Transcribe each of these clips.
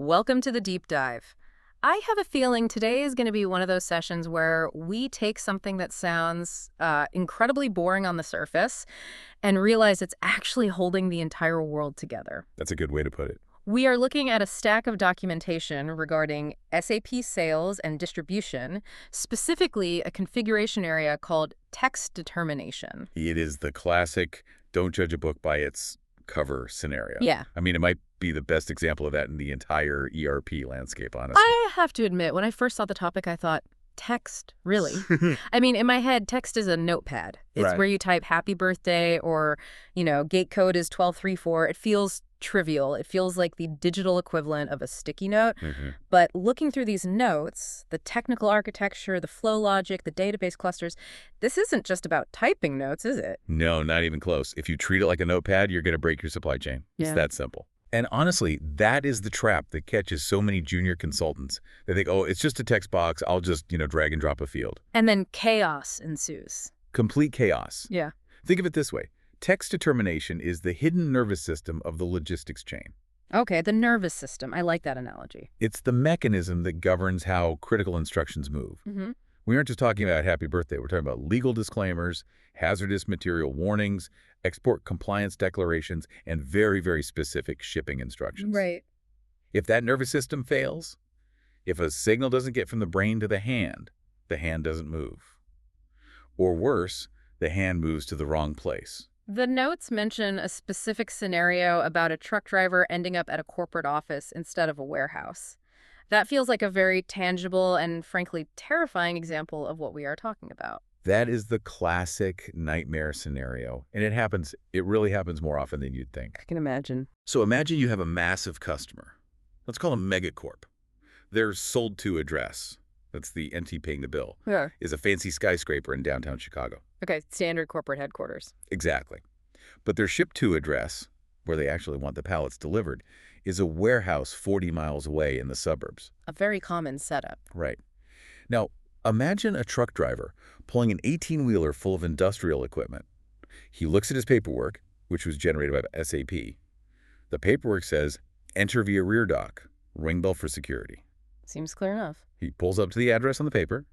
Welcome to the deep dive. I have a feeling today is going to be one of those sessions where we take something that sounds incredibly boring on the surface and realize it's actually holding the entire world together. That's a good way to put it. We are looking at a stack of documentation regarding SAP sales and distribution, specifically a configuration area called text determination. It is the classic don't judge a book by its cover scenario. Yeah. I mean, it might be the best example of that in the entire ERP landscape, honestly. I have to admit, when I first saw the topic, I thought, text? Really? I mean, in my head, text is a notepad. It's Right. where you type happy birthday or, gate code is 1234. It feels trivial. It feels like the digital equivalent of a sticky note. But looking through these notes, the technical architecture, the flow logic, the database clusters, this isn't just about typing notes, is it? No, not even close. If you treat it like a notepad, you're going to break your supply chain. Yeah. It's that simple. And honestly, that is the trap that catches so many junior consultants. They think, oh, it's just a text box. I'll just, drag and drop a field. And then chaos ensues. Complete chaos. Yeah. Think of it this way. Text determination is the hidden nervous system of the logistics chain. Okay, the nervous system. I like that analogy. It's the mechanism that governs how critical instructions move. Mm-hmm. We aren't just talking about happy birthday. We're talking about legal disclaimers, hazardous material warnings, export compliance declarations, and very, very specific shipping instructions. Right. If that nervous system fails, if a signal doesn't get from the brain to the hand doesn't move. Or worse, the hand moves to the wrong place. The notes mention a specific scenario about a truck driver ending up at a corporate office instead of a warehouse. That feels like a very tangible and frankly terrifying example of what we are talking about. That is the classic nightmare scenario, and it really happens more often than you'd think. I can imagine. So imagine you have a massive customer. Let's call them Megacorp. Their sold to address, that's the entity paying the bill, Yeah. is a fancy skyscraper in downtown Chicago. Okay, standard corporate headquarters. Exactly. But their ship to address, where they actually want the pallets delivered, is a warehouse 40 miles away in the suburbs. A very common setup. Right. Now, imagine a truck driver pulling an 18-wheeler full of industrial equipment. He looks at his paperwork, which was generated by SAP. The paperwork says, enter via rear dock, ring bell for security. Seems clear enough. He pulls up to the address on the paper,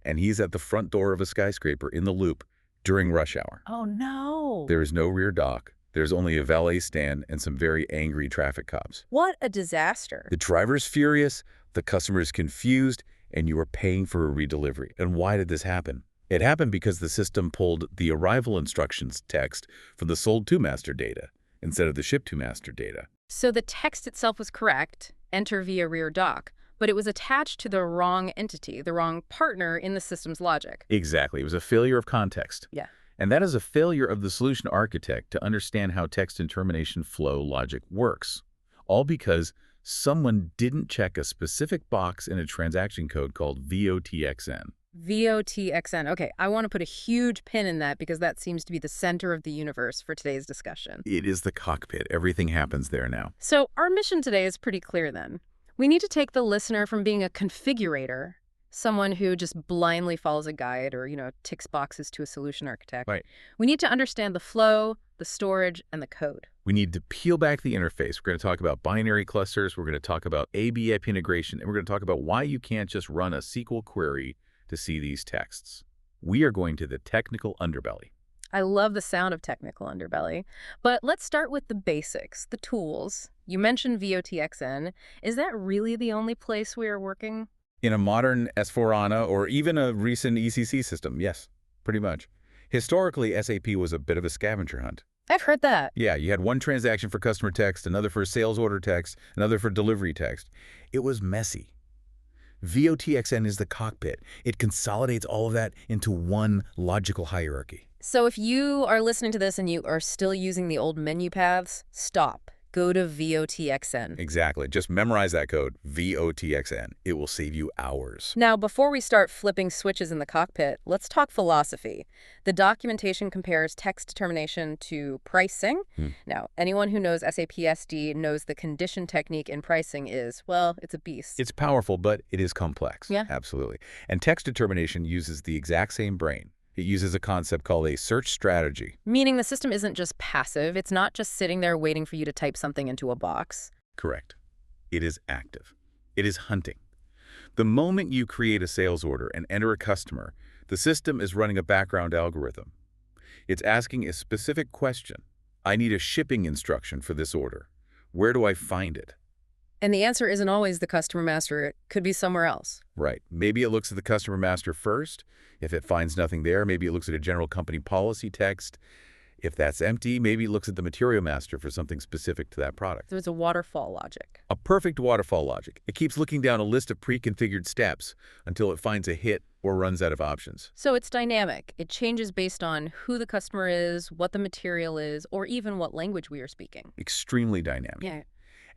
and he's at the front door of a skyscraper in the loop during rush hour. Oh, no. There is no rear dock. There's only a valet stand and some very angry traffic cops. What a disaster. The driver's furious, the customer is confused, and you are paying for a redelivery. And why did this happen? It happened because the system pulled the arrival instructions text from the sold to master data instead of the ship to master data. So the text itself was correct, enter via rear dock, but it was attached to the wrong entity, the wrong partner in the system's logic. Exactly. It was a failure of context. Yeah. And that is a failure of the solution architect to understand how text and termination flow logic works. All because someone didn't check a specific box in a transaction code called VOTXN. VOTXN. Okay, I want to put a huge pin in that because that seems to be the center of the universe for today's discussion. It is the cockpit. Everything happens there now. So our mission today is pretty clear then. We need to take the listener from being a configurator, someone who just blindly follows a guide or, ticks boxes to a solution architect. Right. We need to understand the flow, the storage, and the code. We need to peel back the interface. We're going to talk about binary clusters. We're going to talk about ABAP integration. And we're going to talk about why you can't just run a SQL query to see these texts. We are going to the technical underbelly. I love the sound of technical underbelly. But let's start with the basics, the tools. You mentioned VOTXN. Is that really the only place we are working? In a modern S/4HANA or even a recent ECC system, yes, pretty much. Historically, SAP was a bit of a scavenger hunt. I've heard that. Yeah, you had one transaction for customer text, another for sales order text, another for delivery text. It was messy. VOTXN is the cockpit. It consolidates all of that into one logical hierarchy. So if you are listening to this and you are still using the old menu paths, stop. Go to VOTXN. Exactly. Just memorize that code, VOTXN. It will save you hours. Now, before we start flipping switches in the cockpit, let's talk philosophy. The documentation compares text determination to pricing. Now, anyone who knows SAP SD knows the condition technique in pricing is, well, it's a beast. It's powerful, but it is complex. Yeah. Absolutely. And text determination uses the exact same brain. It uses a concept called a search strategy. Meaning the system isn't just passive. It's not just sitting there waiting for you to type something into a box. Correct. It is active. It is hunting. The moment you create a sales order and enter a customer, the system is running a background algorithm. It's asking a specific question. I need a shipping instruction for this order. Where do I find it? And the answer isn't always the customer master. It could be somewhere else. Right. Maybe it looks at the customer master first. If it finds nothing there, maybe it looks at a general company policy text. If that's empty, maybe it looks at the material master for something specific to that product. So it's a waterfall logic. A perfect waterfall logic. It keeps looking down a list of pre-configured steps until it finds a hit or runs out of options. So it's dynamic. It changes based on who the customer is, what the material is, or even what language we are speaking. Extremely dynamic. Yeah.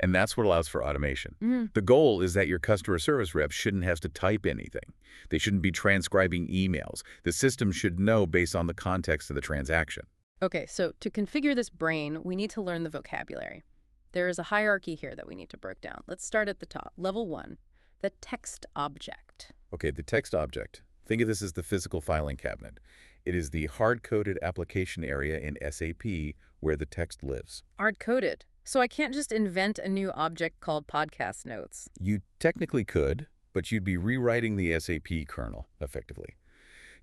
And that's what allows for automation. The goal is that your customer service rep shouldn't have to type anything. They shouldn't be transcribing emails. The system should know based on the context of the transaction. Okay, so to configure this brain, we need to learn the vocabulary. There is a hierarchy here that we need to break down. Let's start at the top. Level 1, the text object. Okay, the text object. Think of this as the physical filing cabinet. It is the hard-coded application area in SAP where the text lives. Hard-coded. So I can't just invent a new object called podcast notes. You technically could, but you'd be rewriting the SAP kernel, effectively.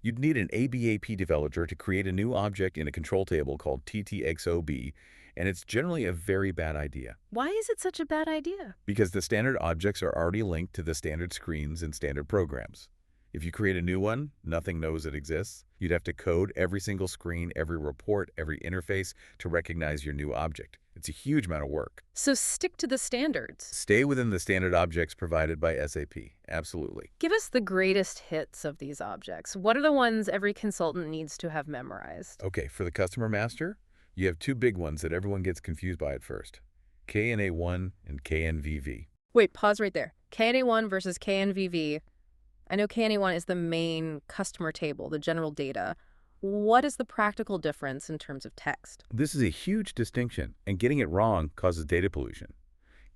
You'd need an ABAP developer to create a new object in a control table called TTXOB, and it's generally a very bad idea. Why is it such a bad idea? Because the standard objects are already linked to the standard screens and standard programs. If you create a new one, nothing knows it exists. You'd have to code every single screen, every report, every interface to recognize your new object. It's a huge amount of work. So stick to the standards. Stay within the standard objects provided by SAP. Absolutely. Give us the greatest hits of these objects. What are the ones every consultant needs to have memorized? Okay, for the customer master, you have two big ones that everyone gets confused by at first. KNA1 and KNVV. Wait, pause right there. KNA1 versus KNVV. I know KNA1 is the main customer table, the general data. What is the practical difference in terms of text? This is a huge distinction, and getting it wrong causes data pollution.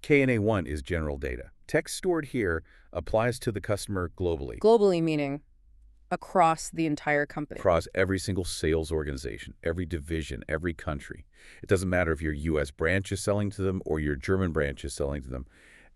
KNA1 is general data. Text stored here applies to the customer globally. Globally meaning across the entire company. Across every single sales organization, every division, every country. It doesn't matter if your U.S. branch is selling to them or your German branch is selling to them.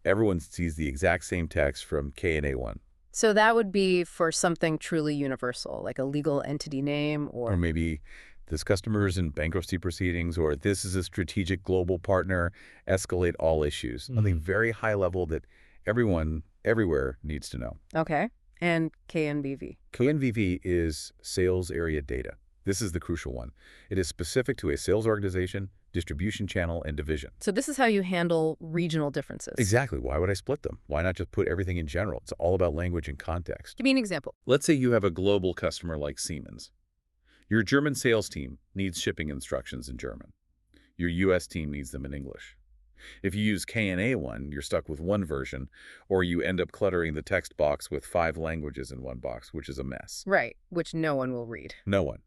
Everyone sees the exact same text from KNA1. So that would be for something truly universal, like a legal entity name Or maybe this customer is in bankruptcy proceedings, or this is a strategic global partner, escalate all issues. Something very high level that everyone, everywhere needs to know. Okay. And KNVV. KNVV is sales area data. This is the crucial one. It is specific to a sales organization, distribution channel, and division. So this is how you handle regional differences. Exactly. Why would I split them? Why not just put everything in general? It's all about language and context. Give me an example. Let's say you have a global customer like Siemens. Your German sales team needs shipping instructions in German. Your U.S. team needs them in English. If you use KNA1, you're stuck with one version, or you end up cluttering the text box with 5 languages in one box, which is a mess. Right, which no one will read. No one.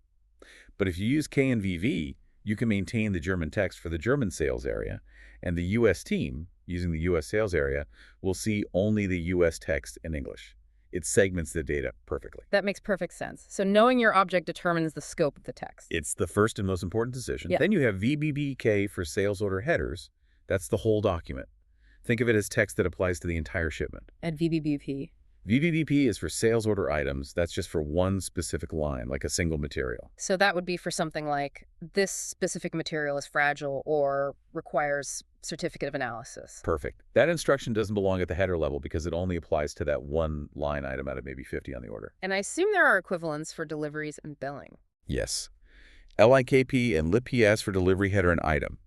But if you use KNVV, you can maintain the German text for the German sales area, and the U.S. team, using the U.S. sales area, will see only the U.S. text in English. It segments the data perfectly. That makes perfect sense. So knowing your object determines the scope of the text. It's the first and most important decision. Yeah. Then you have VBBK for sales order headers. That's the whole document. Think of it as text that applies to the entire shipment. And VBBP. VBBP is for sales order items. That's just for one specific line, like a single material. So that would be for something like, this specific material is fragile or requires certificate of analysis. Perfect. That instruction doesn't belong at the header level because it only applies to that one line item out of maybe 50 on the order. And I assume there are equivalents for deliveries and billing. Yes. LIKP and LIPPS for delivery header and item,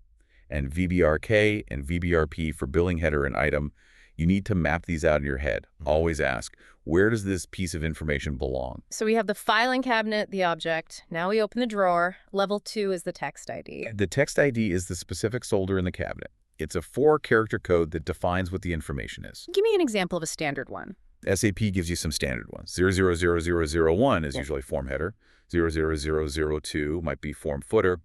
and VBRK and VBRP for billing header and item. You need to map these out in your head. Always ask, where does this piece of information belong? So we have the filing cabinet, the object. Now we open the drawer. Level 2 is the text ID. The text ID is the specific folder in the cabinet. It's a 4-character code that defines what the information is. Give me an example of a standard one. SAP gives you some standard ones. 000001 is usually form header. 00002 might be form footer.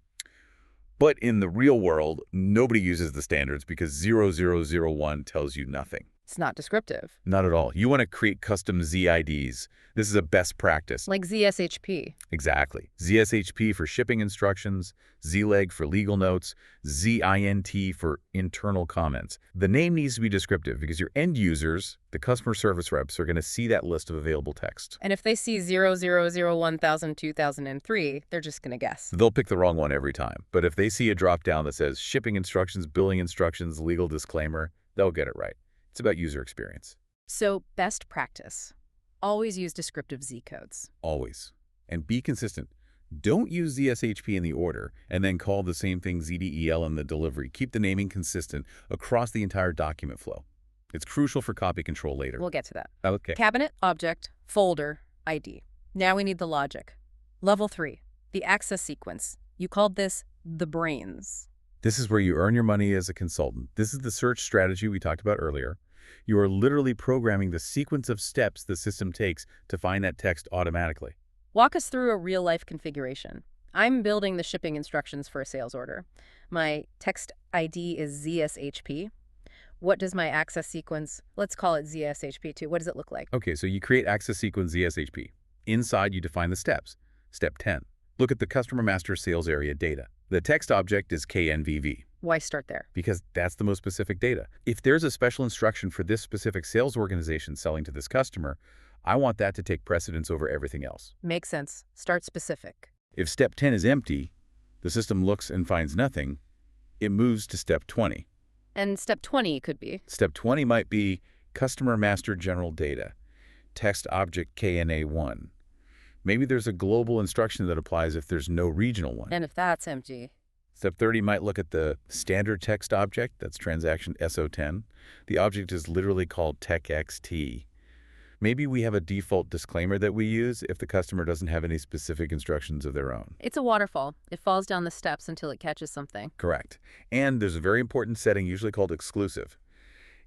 But in the real world, nobody uses the standards because 0001 tells you nothing. It's not descriptive. Not at all. You want to create custom ZIDs. This is a best practice. Like ZSHP. Exactly. ZSHP for shipping instructions, ZLEG for legal notes, ZINT for internal comments. The name needs to be descriptive because your end users, the customer service reps, are going to see that list of available text. And if they see 0001,000, 2003, they're just going to guess. They'll pick the wrong one every time. But if they see a drop-down that says shipping instructions, billing instructions, legal disclaimer, they'll get it right. It's about user experience. So, best practice. Always use descriptive Z codes. Always. And be consistent. Don't use ZSHP in the order and then call the same thing ZDEL in the delivery. Keep the naming consistent across the entire document flow. It's crucial for copy control later. We'll get to that. Okay. Cabinet, object, folder, ID. Now we need the logic. Level 3, the access sequence. You called this the brains. This is where you earn your money as a consultant. This is the search strategy we talked about earlier. You are literally programming the sequence of steps the system takes to find that text automatically. Walk us through a real-life configuration. I'm building the shipping instructions for a sales order. My text ID is ZSHP. What does my access sequence, let's call it ZSHP2, what does it look like? Okay, so you create access sequence ZSHP. Inside, you define the steps. Step 10. Look at the customer master sales area data. The text object is KNVV. Why start there? Because that's the most specific data. If there's a special instruction for this specific sales organization selling to this customer, I want that to take precedence over everything else. Makes sense. Start specific. If step 10 is empty, the system looks and finds nothing, it moves to step 20. And step 20 could be? Step 20 might be customer master general data, text object KNA1. Maybe there's a global instruction that applies if there's no regional one. And if that's empty? Step 30 might look at the standard text object, that's transaction SO10. The object is literally called TextXT. Maybe we have a default disclaimer that we use if the customer doesn't have any specific instructions of their own. It's a waterfall. It falls down the steps until it catches something. Correct. And there's a very important setting usually called exclusive.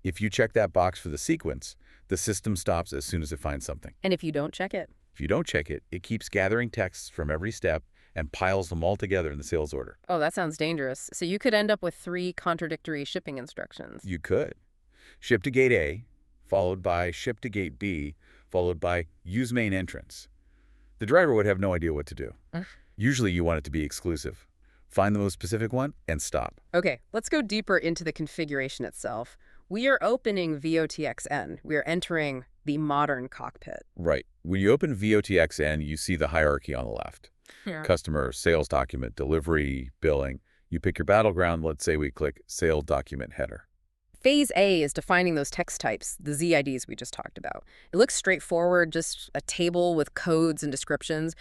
If you check that box for the sequence, the system stops as soon as it finds something. And if you don't check it? If you don't check it, it keeps gathering texts from every step and piles them all together in the sales order. Oh, that sounds dangerous. So you could end up with 3 contradictory shipping instructions. You could. Ship to gate A, followed by ship to gate B, followed by use main entrance. The driver would have no idea what to do. Usually you want it to be exclusive. Find the most specific one and stop. Okay, let's go deeper into the configuration itself. We are opening VOTXN. We are entering the modern cockpit. Right. When you open VOTXN, you see the hierarchy on the left. Yeah. Customer, sales document, delivery, billing. You pick your battleground. Let's say we click sales document header. Phase A is defining those text types, the ZIDs we just talked about. It looks straightforward, just a table with codes and descriptions.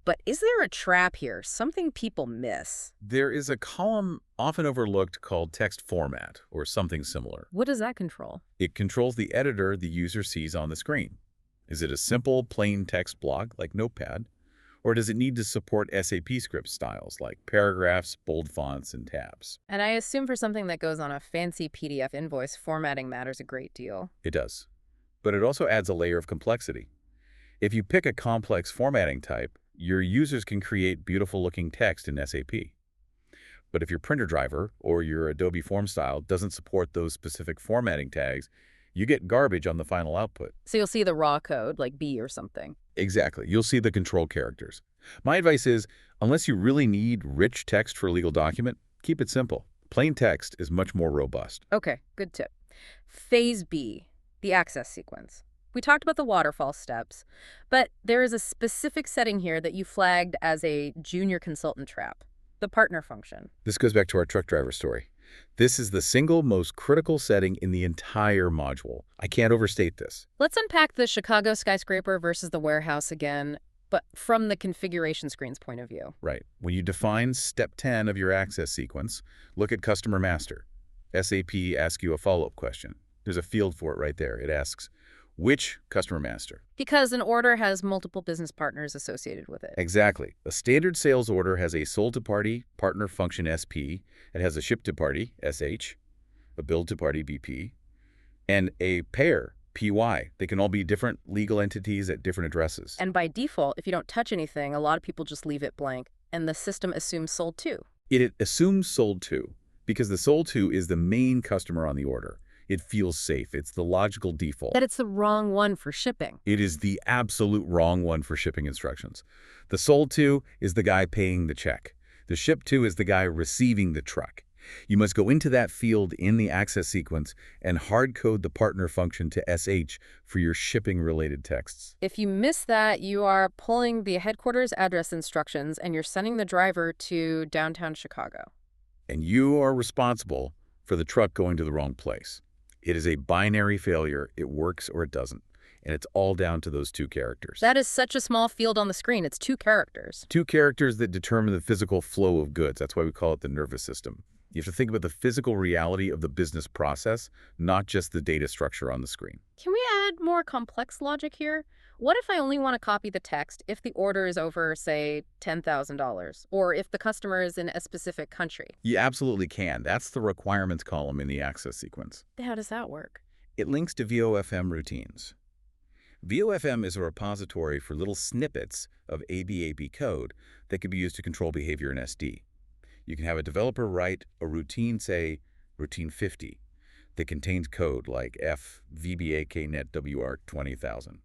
But is there a trap here, something people miss? There is a column often overlooked called text format or something similar. What does that control? It controls the editor the user sees on the screen. Is it a simple, plain text block like Notepad? Or does it need to support SAP script styles like paragraphs, bold fonts, and tabs? And I assume for something that goes on a fancy PDF invoice, formatting matters a great deal. It does. But it also adds a layer of complexity. If you pick a complex formatting type, your users can create beautiful-looking text in SAP. But if your printer driver or your Adobe form style doesn't support those specific formatting tags, you get garbage on the final output. So you'll see the raw code, like B or something. Exactly. You'll see the control characters. My advice is, unless you really need rich text for a legal document, keep it simple. Plain text is much more robust. Okay, good tip. Phase B, the access sequence. We talked about the waterfall steps, but there is a specific setting here that you flagged as a junior consultant trap, the partner function. This goes back to our truck driver story. This is the single most critical setting in the entire module. I can't overstate this. Let's unpack the Chicago skyscraper versus the warehouse again, but from the configuration screen's point of view. Right. When you define step 10 of your access sequence, look at customer master. SAP asks you a follow-up question. There's a field for it right there. It asks, which customer master? Because an order has multiple business partners associated with it. Exactly. A standard sales order has a sold-to-party partner function SP. It has a ship-to-party SH, a build-to-party BP, and a pair PY. They can all be different legal entities at different addresses. And by default, if you don't touch anything, a lot of people just leave it blank, and the system assumes sold to. It assumes sold to because the sold to is the main customer on the order. It feels safe. It's the logical default. That it's the wrong one for shipping. It is the absolute wrong one for shipping instructions. The sold to is the guy paying the check. The shipped to is the guy receiving the truck. You must go into that field in the access sequence and hard code the partner function to SH for your shipping-related texts. If you miss that, you are pulling the headquarters address instructions and you're sending the driver to downtown Chicago. And you are responsible for the truck going to the wrong place. It is a binary failure. It works or it doesn't. And it's all down to those two characters. That is such a small field on the screen. It's two characters. Two characters that determine the physical flow of goods. That's why we call it the nervous system. You have to think about the physical reality of the business process, not just the data structure on the screen. Can we add more complex logic here? What if I only want to copy the text if the order is over, say, $10,000, or if the customer is in a specific country? You absolutely can. That's the requirements column in the access sequence. How does that work? It links to VOFM routines. VOFM is a repository for little snippets of ABAP code that can be used to control behavior in SD. You can have a developer write a routine, say, routine 50, that contains code like F VBA KNET WR 20,000.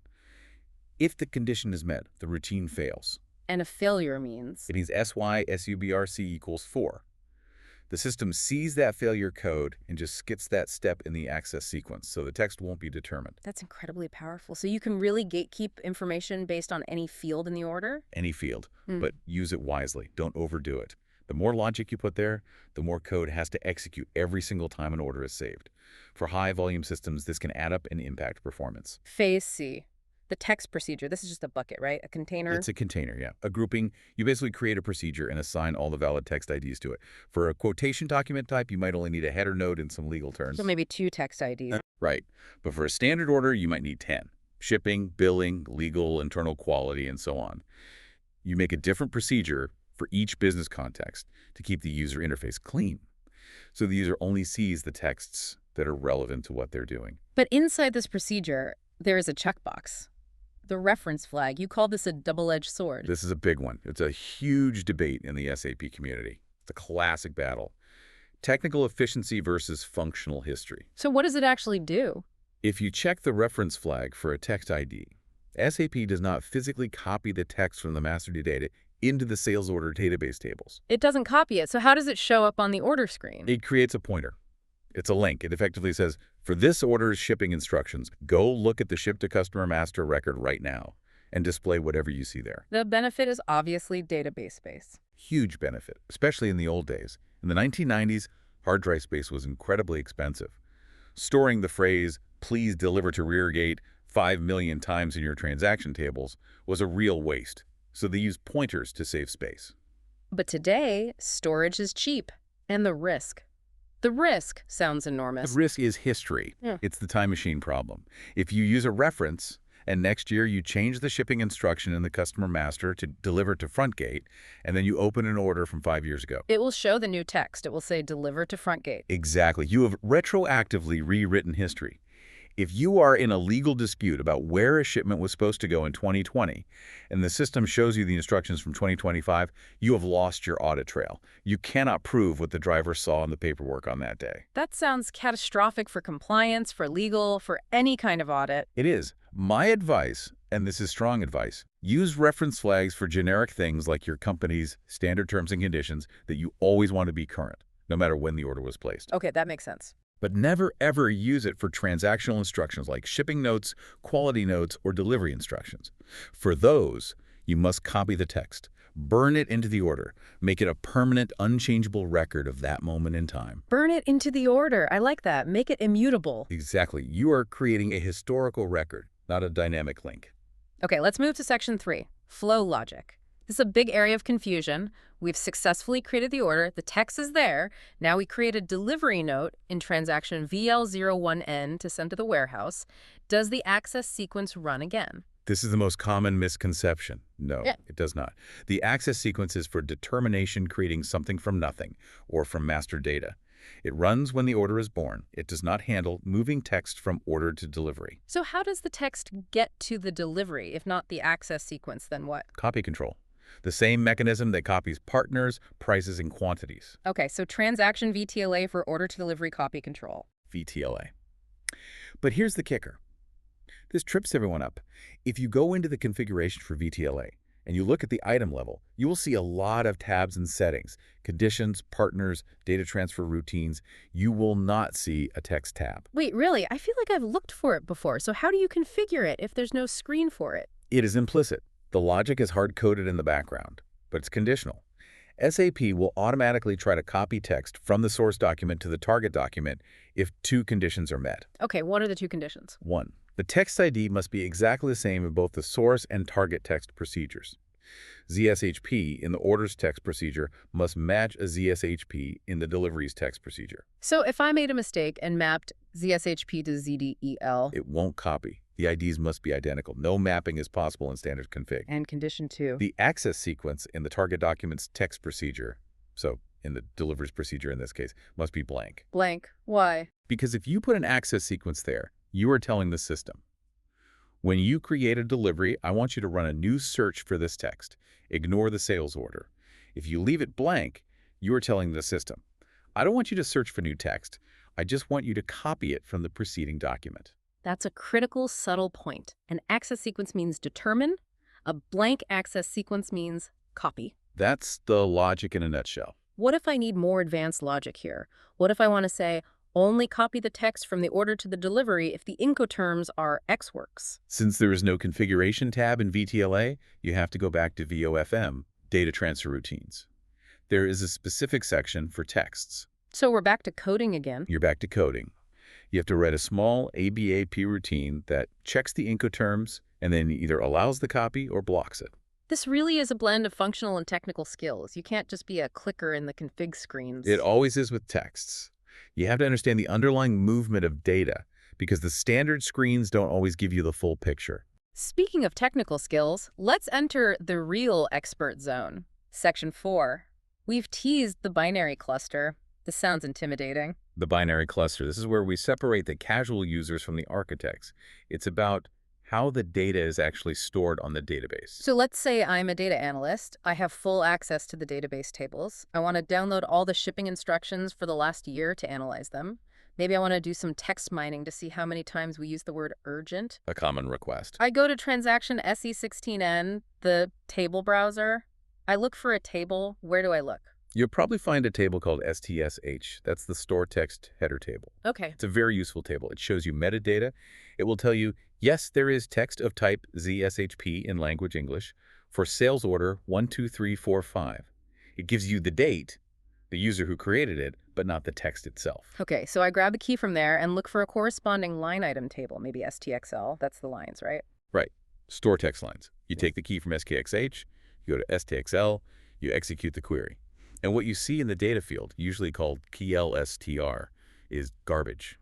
If the condition is met, the routine fails. And a failure means? It means SY SUBRC equals 4. The system sees that failure code and just skips that step in the access sequence, so the text won't be determined. That's incredibly powerful. So you can really gatekeep information based on any field in the order? Any field, but use it wisely. Don't overdo it. The more logic you put there, the more code has to execute every single time an order is saved. For high-volume systems, this can add up and impact performance. Phase C, the text procedure. This is just a bucket, right? A container? It's a container, yeah. A grouping. You basically create a procedure and assign all the valid text IDs to it. For a quotation document type, you might only need a header node and some legal terms. So maybe 2 text IDs. Right. But for a standard order, you might need 10. Shipping, billing, legal, internal quality, and so on. You make a different procedure for each business context to keep the user interface clean, so the user only sees the texts that are relevant to what they're doing. But inside this procedure, there is a checkbox. The reference flag, you call this a double-edged sword. This is a big one. It's a huge debate in the SAP community. It's a classic battle. Technical efficiency versus functional history. So what does it actually do? If you check the reference flag for a text ID, SAP does not physically copy the text from the master data into the sales order database tables. It doesn't copy it, so how does it show up on the order screen? It creates a pointer. It's a link. It effectively says, for this order's shipping instructions, go look at the ship to customer master record right now and display whatever you see there. The benefit is obviously database space. Huge benefit, especially in the old days. In the 1990s, hard drive space was incredibly expensive. Storing the phrase, please deliver to rear gate 5 million times in your transaction tables was a real waste. So they use pointers to save space. But today, storage is cheap. And the risk. The risk sounds enormous. The risk is history. Yeah. It's the time machine problem. If you use a reference and next year you change the shipping instruction in the customer master to deliver to front gate, and then you open an order from 5 years ago. It will show the new text. It will say deliver to front gate. Exactly. You have retroactively rewritten history. If you are in a legal dispute about where a shipment was supposed to go in 2020, and the system shows you the instructions from 2025, you have lost your audit trail. You cannot prove what the driver saw in the paperwork on that day. That sounds catastrophic for compliance, for legal, for any kind of audit. It is. My advice, and this is strong advice, use reference flags for generic things like your company's standard terms and conditions that you always want to be current, no matter when the order was placed. Okay, that makes sense. But never, ever use it for transactional instructions like shipping notes, quality notes, or delivery instructions. For those, you must copy the text, burn it into the order, make it a permanent, unchangeable record of that moment in time. Burn it into the order. I like that. Make it immutable. Exactly. You are creating a historical record, not a dynamic link. Okay, let's move to section 3, flow logic. This is a big area of confusion. We've successfully created the order. The text is there. Now we create a delivery note in transaction VL01N to send to the warehouse. Does the access sequence run again? This is the most common misconception. No, Yeah. It does not. The access sequence is for determination, creating something from nothing or from master data. It runs when the order is born. It does not handle moving text from order to delivery. So how does the text get to the delivery? If not the access sequence, then what? Copy control. The same mechanism that copies partners, prices, and quantities. Okay, so transaction VTLA for order to delivery copy control. VTLA. But here's the kicker. This trips everyone up. If you go into the configuration for VTLA and you look at the item level, you will see a lot of tabs and settings, conditions, partners, data transfer routines. You will not see a text tab. Wait, really? I feel like I've looked for it before. So how do you configure it if there's no screen for it? It is implicit. The logic is hard-coded in the background, but it's conditional. SAP will automatically try to copy text from the source document to the target document if two conditions are met. Okay, what are the two conditions? 1. The text ID must be exactly the same in both the source and target text procedures. ZSHP in the orders text procedure must match a ZSHP in the deliveries text procedure. So if I made a mistake and mapped ZSHP to ZDEL... It won't copy. The IDs must be identical. No mapping is possible in standard config. And condition 2. The access sequence in the target document's text procedure, so in the deliveries procedure in this case, must be blank. Blank. Why? Because if you put an access sequence there, you are telling the system, when you create a delivery, I want you to run a new search for this text. Ignore the sales order. If you leave it blank, you are telling the system, I don't want you to search for new text. I just want you to copy it from the preceding document. That's a critical, subtle point. An access sequence means determine. A blank access sequence means copy. That's the logic in a nutshell. What if I need more advanced logic here? What if I want to say, only copy the text from the order to the delivery if the Incoterms are XWorks? Since there is no configuration tab in VTLA, you have to go back to VOFM, data transfer routines. There is a specific section for texts. So we're back to coding again. You're back to coding. You have to write a small ABAP routine that checks the Incoterms and then either allows the copy or blocks it. This really is a blend of functional and technical skills. You can't just be a clicker in the config screens. It always is with texts. You have to understand the underlying movement of data because the standard screens don't always give you the full picture. Speaking of technical skills, let's enter the real expert zone. Section 4. We've teased the binary cluster. This sounds intimidating. The binary cluster. This is where we separate the casual users from the architects. It's about how the data is actually stored on the database. So let's say I'm a data analyst. I have full access to the database tables. I want to download all the shipping instructions for the last year to analyze them. Maybe I want to do some text mining to see how many times we use the word urgent. A common request. I go to transaction SE16N, the table browser. I look for a table. Where do I look? You'll probably find a table called STSH. That's the store text header table. Okay. It's a very useful table. It shows you metadata. It will tell you, yes, there is text of type ZSHP in language English for sales order 12345. It gives you the date, the user who created it, but not the text itself. Okay, so I grab the key from there and look for a corresponding line item table, maybe STXL. That's the lines, right? Right. Store text lines. You take the key from SKXH, you go to STXL, you execute the query. And what you see in the data field, usually called KLSTR, is garbage.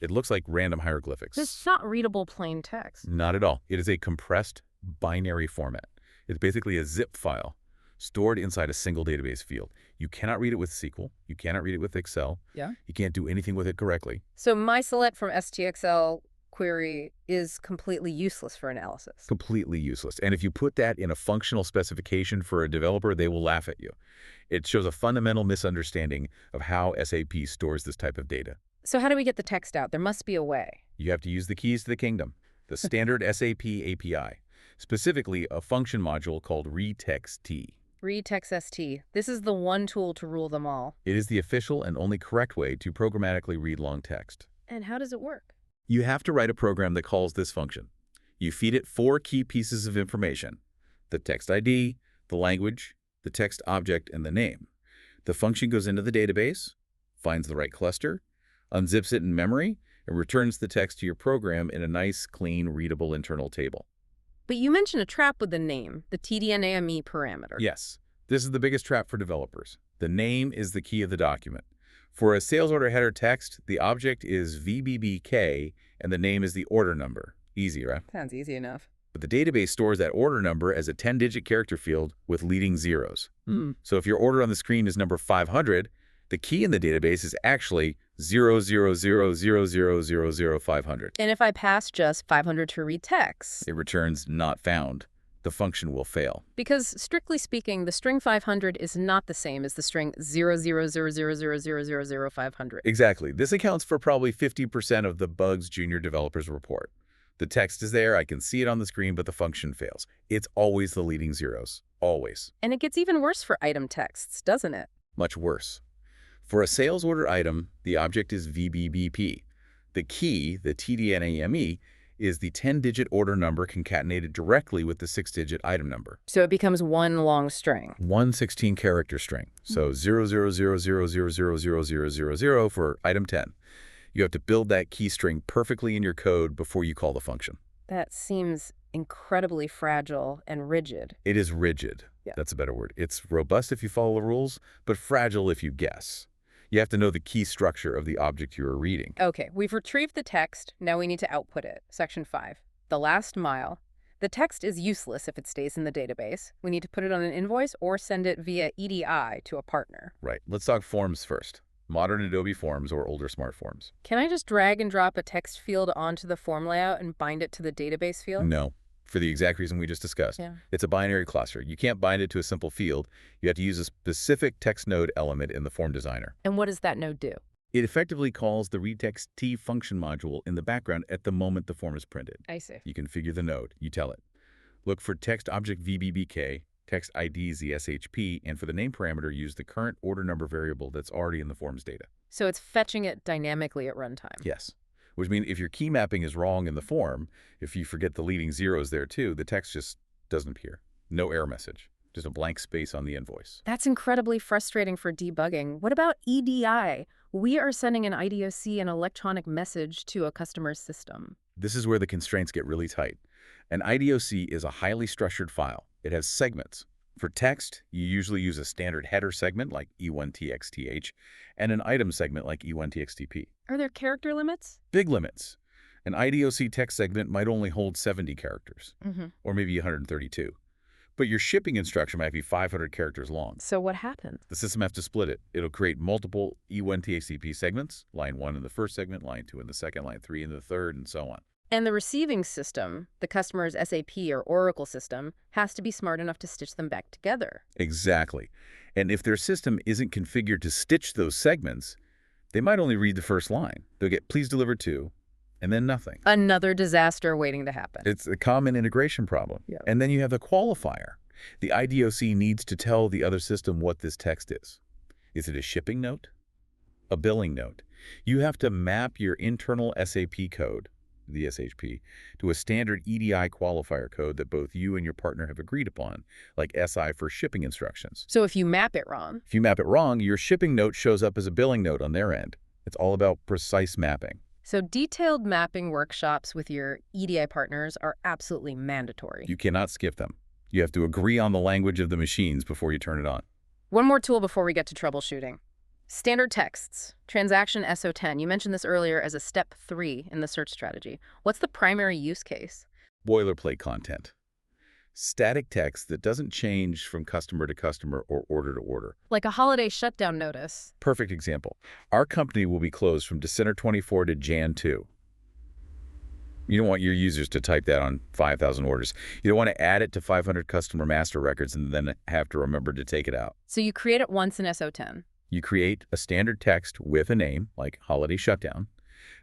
It looks like random hieroglyphics. It's not readable plain text. Not at all. It is a compressed binary format. It's basically a zip file stored inside a single database field. You cannot read it with SQL. You cannot read it with Excel. Yeah. You can't do anything with it correctly. So my select from STXL query is completely useless for analysis. Completely useless. And if you put that in a functional specification for a developer, they will laugh at you. It shows a fundamental misunderstanding of how SAP stores this type of data. So how do we get the text out? There must be a way. You have to use the keys to the kingdom, the standard SAP API, specifically a function module called readText. readText. This is the one tool to rule them all. It is the official and only correct way to programmatically read long text. And how does it work? You have to write a program that calls this function. You feed it 4 key pieces of information: the text ID, the language, the text object, and the name. The function goes into the database, finds the right cluster, unzips it in memory, and returns the text to your program in a nice, clean, readable internal table. But you mentioned a trap with the name, the TDNAME parameter. Yes, this is the biggest trap for developers. The name is the key of the document. For a sales order header text, the object is VBBK, and the name is the order number. Easy, right? Sounds easy enough. But the database stores that order number as a 10-digit character field with leading zeros. So if your order on the screen is number 500, the key in the database is actually 00000000500. And if I pass just 500 to read text? It returns not found. the function will fail. Because, strictly speaking, the string 500 is not the same as the string 00000000500. Exactly. This accounts for probably 50% of the bugs junior developers report. The text is there, I can see it on the screen, but the function fails. It's always the leading zeros. Always. And it gets even worse for item texts, doesn't it? Much worse. For a sales order item, the object is VBBP. The key, the TDNAME, is the 10-digit order number concatenated directly with the 6-digit item number. So it becomes one long string. One 16-character string. So 00000000000 for item 10. You have to build that key string perfectly in your code before you call the function. That seems incredibly fragile and rigid. It is rigid. Yeah. That's a better word. It's robust if you follow the rules, but fragile if you guess. You have to know the key structure of the object you are reading. Okay, we've retrieved the text. Now we need to output it. Section 5. The last mile. The text is useless if it stays in the database. We need to put it on an invoice or send it via EDI to a partner. Right. Let's talk forms first. Modern Adobe Forms or older smart forms. Can I just drag and drop a text field onto the form layout and bind it to the database field? No, for the exact reason we just discussed. Yeah. It's a binary cluster. You can't bind it to a simple field. You have to use a specific text node element in the form designer. And what does that node do? It effectively calls the readText function module in the background at the moment the form is printed. I see. You configure the node. You tell it. Look for text object VBBK, text ID ZSHP, and for the name parameter, use the current order number variable that's already in the form's data. So it's fetching it dynamically at runtime. Yes. Which means if your key mapping is wrong in the form, if you forget the leading zeros there too, the text just doesn't appear. No error message. Just a blank space on the invoice. That's incredibly frustrating for debugging. What about EDI? We are sending an IDOC, an electronic message, to a customer's system. This is where the constraints get really tight. An IDOC is a highly structured file. It has segments. For text, you usually use a standard header segment like E1TXTH and an item segment like E1TXTP. Are there character limits? Big limits. An IDOC text segment might only hold 70 characters, or maybe 132. But your shipping instruction might be 500 characters long. So what happens? The system has to split it. It'll create multiple E1TXTP segments, line 1 in the first segment, line 2 in the second, line 3 in the third, and so on. And the receiving system, the customer's SAP or Oracle system, has to be smart enough to stitch them back together. Exactly. And if their system isn't configured to stitch those segments, they might only read the first line. They'll get please deliver to, and then nothing. Another disaster waiting to happen. It's a common integration problem. Yeah. And then you have the qualifier. The IDOC needs to tell the other system what this text is. Is it a shipping note? A billing note? You have to map your internal SAP code, the SHP, to a standard EDI qualifier code that both you and your partner have agreed upon, like SI for shipping instructions. So if you map it wrong... If you map it wrong, your shipping note shows up as a billing note on their end. It's all about precise mapping. So detailed mapping workshops with your EDI partners are absolutely mandatory. You cannot skip them. You have to agree on the language of the machines before you turn it on. One more tool before we get to troubleshooting. Standard texts, transaction SO10. You mentioned this earlier as a step 3 in the search strategy. What's the primary use case? Boilerplate content. Static text that doesn't change from customer to customer or order to order. Like a holiday shutdown notice. Perfect example. Our company will be closed from December 24 to Jan 2. You don't want your users to type that on 5,000 orders. You don't want to add it to 500 customer master records and then have to remember to take it out. So you create it once in SO10. You create a standard text with a name, like holiday shutdown.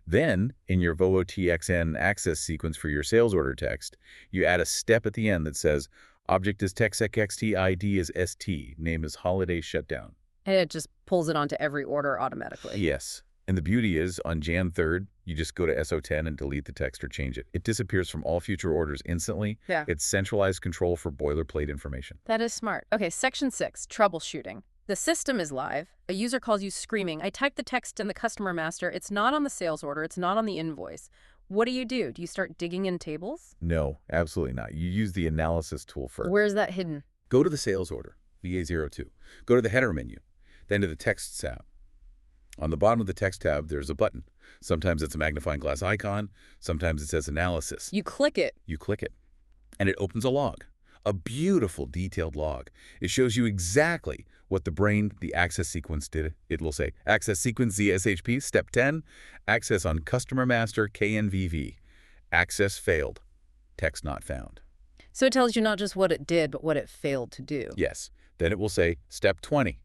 Then, in your VOOTXN access sequence for your sales order text, you add a step at the end that says, object is TextXT, ID is ST, name is holiday shutdown. And it just pulls it onto every order automatically. Yes. And the beauty is, on Jan 3rd, you just go to SO10 and delete the text or change it. It disappears from all future orders instantly. Yeah. It's centralized control for boilerplate information. That is smart. Okay, section 6, troubleshooting. The system is live. A user calls you screaming, I typed the text in the customer master. It's not on the sales order. It's not on the invoice. What do? Do you start digging in tables? No, absolutely not. You use the analysis tool first. Where's that hidden? Go to the sales order, VA02. Go to the header menu, then to the text tab. On the bottom of the text tab, there's a button. Sometimes it's a magnifying glass icon. Sometimes it says analysis. You click it. You click it, and it opens a log. A beautiful, detailed log. It shows you exactly what the access sequence did. It will say, access sequence ZSHP, step 10, access on customer master KNVV. Access failed. Text not found. So it tells you not just what it did, but what it failed to do. Yes. Then it will say, Step 20,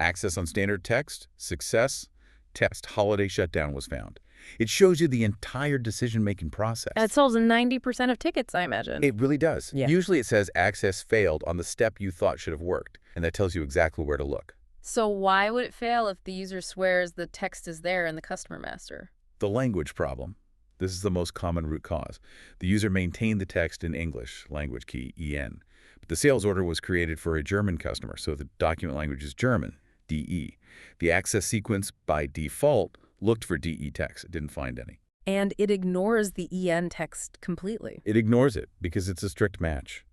access on standard text, success, test, holiday shutdown was found. It shows you the entire decision-making process. That solves 90% of tickets, I imagine. It really does. Yeah. Usually it says access failed on the step you thought should have worked, and that tells you exactly where to look. So why would it fail if the user swears the text is there in the customer master? The language problem. This is the most common root cause. The user maintained the text in English, language key, EN. But the sales order was created for a German customer, so the document language is German, DE. The access sequence, by default, looked for DE text. It didn't find any. And it ignores the EN text completely. It ignores it because it's a strict match.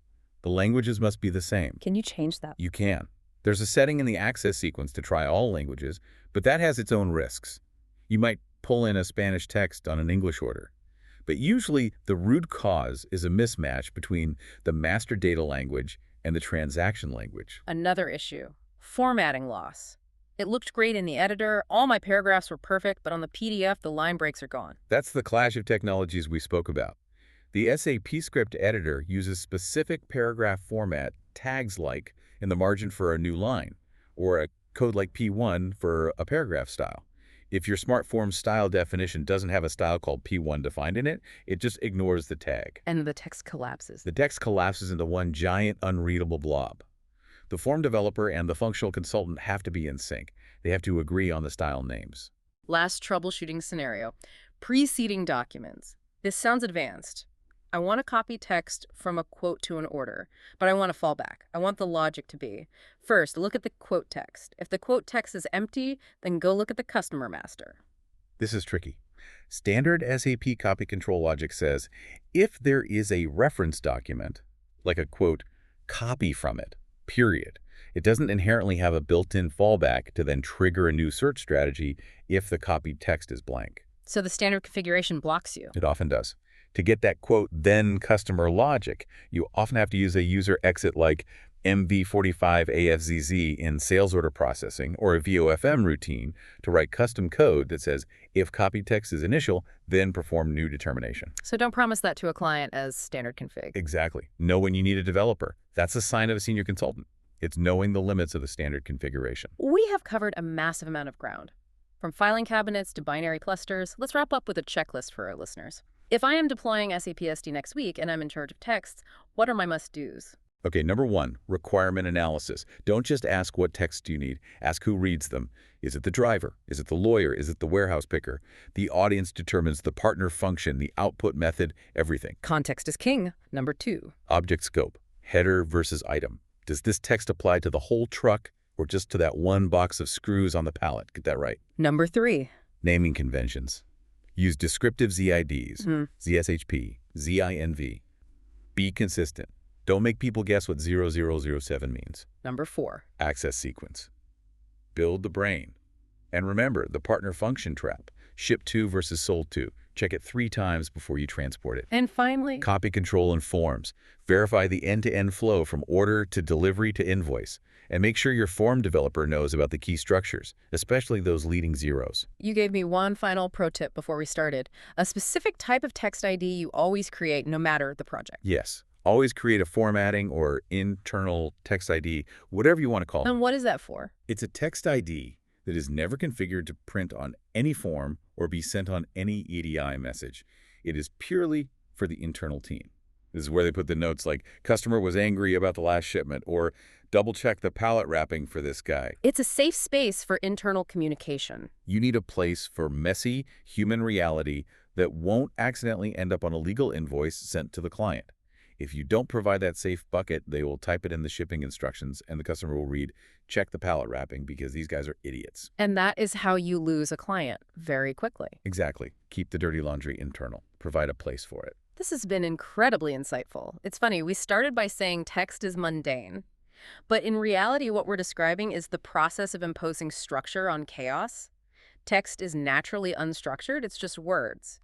The languages must be the same. Can you change that? You can. There's a setting in the access sequence to try all languages, but that has its own risks. You might pull in a Spanish text on an English order. But usually, the root cause is a mismatch between the master data language and the transaction language. Another issue, formatting loss. It looked great in the editor, all my paragraphs were perfect, but on the PDF, the line breaks are gone. That's the clash of technologies we spoke about. The SAP script editor uses specific paragraph format tags like in the margin for a new line, or a code like P1 for a paragraph style. If your SmartForms style definition doesn't have a style called P1 defined in it, it just ignores the tag. And the text collapses. The text collapses into one giant unreadable blob. The form developer and the functional consultant have to be in sync. They have to agree on the style names. Last troubleshooting scenario, preceding documents. This sounds advanced. I want to copy text from a quote to an order, but I want to fall back. I want the logic to be, first, look at the quote text. If the quote text is empty, then go look at the customer master. This is tricky. Standard SAP copy control logic says, if there is a reference document, like a quote, copy from it, period. It doesn't inherently have a built-in fallback to then trigger a new search strategy if the copied text is blank. So the standard configuration blocks you. It often does. To get that quote, then customer logic, you often have to use a user exit like MV45AFZZ in sales order processing or a VOFM routine to write custom code that says, if copied text is initial, then perform new determination. So don't promise that to a client as standard config. Exactly. Know when you need a developer. That's a sign of a senior consultant. It's knowing the limits of the standard configuration. We have covered a massive amount of ground. From filing cabinets to binary clusters, let's wrap up with a checklist for our listeners. If I am deploying SAP SD next week and I'm in charge of texts, what are my must-dos? Okay, number one, requirement analysis. Don't just ask what text do you need. Ask who reads them. Is it the driver? Is it the lawyer? Is it the warehouse picker? The audience determines the partner function, the output method, everything. Context is king. Number two. Object scope, header versus item. Does this text apply to the whole truck or just to that one box of screws on the pallet? Get that right. Number three. Naming conventions. Use descriptive ZIDs, ZSHP, ZINV. Be consistent. Don't make people guess what 0007 means. Number four. Access sequence. Build the brain. And remember, the partner function trap. Ship to versus sold to. Check it 3 times before you transport it. And finally, Copy control and forms. Verify the end-to-end flow from order to delivery to invoice. And make sure your form developer knows about the key structures, especially those leading zeros. you gave me one final pro tip before we started. A specific type of text ID you always create no matter the project. Yes, always create a formatting or internal text ID, whatever you want to call it. And what is that for? It's a text ID that is never configured to print on any form or be sent on any EDI message. It is purely for the internal team. This is where they put the notes like, customer was angry about the last shipment, or double-check the pallet wrapping for this guy. It's a safe space for internal communication. You need a place for messy human reality that won't accidentally end up on a legal invoice sent to the client. If you don't provide that safe bucket, they will type it in the shipping instructions, and the customer will read, check the pallet wrapping because these guys are idiots. And that is how you lose a client very quickly. Exactly. Keep the dirty laundry internal. Provide a place for it. This has been incredibly insightful. It's funny, we started by saying text is mundane. But in reality, what we're describing is the process of imposing structure on chaos. Text is naturally unstructured, it's just words.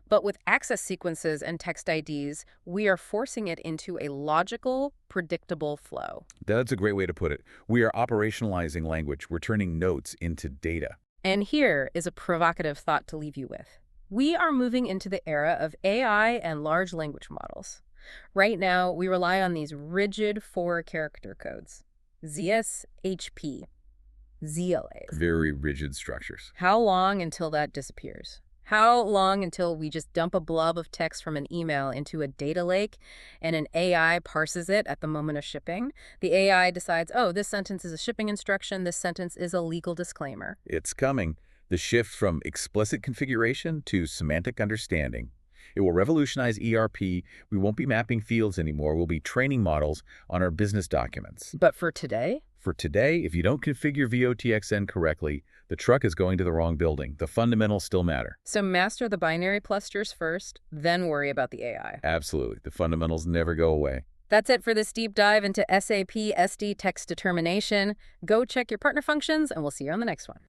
But with access sequences and text IDs, we are forcing it into a logical, predictable flow. That's a great way to put it. We are operationalizing language. We're turning notes into data. And here is a provocative thought to leave you with. We are moving into the era of AI and large language models. Right now, we rely on these rigid four-character codes. ZS, HP, ZLAs. Very rigid structures. How long until that disappears? How long until we just dump a blob of text from an email into a data lake and an AI parses it at the moment of shipping? The AI decides, oh, this sentence is a shipping instruction, this sentence is a legal disclaimer. It's coming. The shift from explicit configuration to semantic understanding. It will revolutionize ERP. We won't be mapping fields anymore. We'll be training models on our business documents. But for today? For today, if you don't configure VOTXN correctly, the truck is going to the wrong building. The fundamentals still matter. So master the binary clusters first, then worry about the AI. Absolutely. The fundamentals never go away. That's it for this deep dive into SAP SD text determination. Go check your partner functions, and we'll see you on the next one.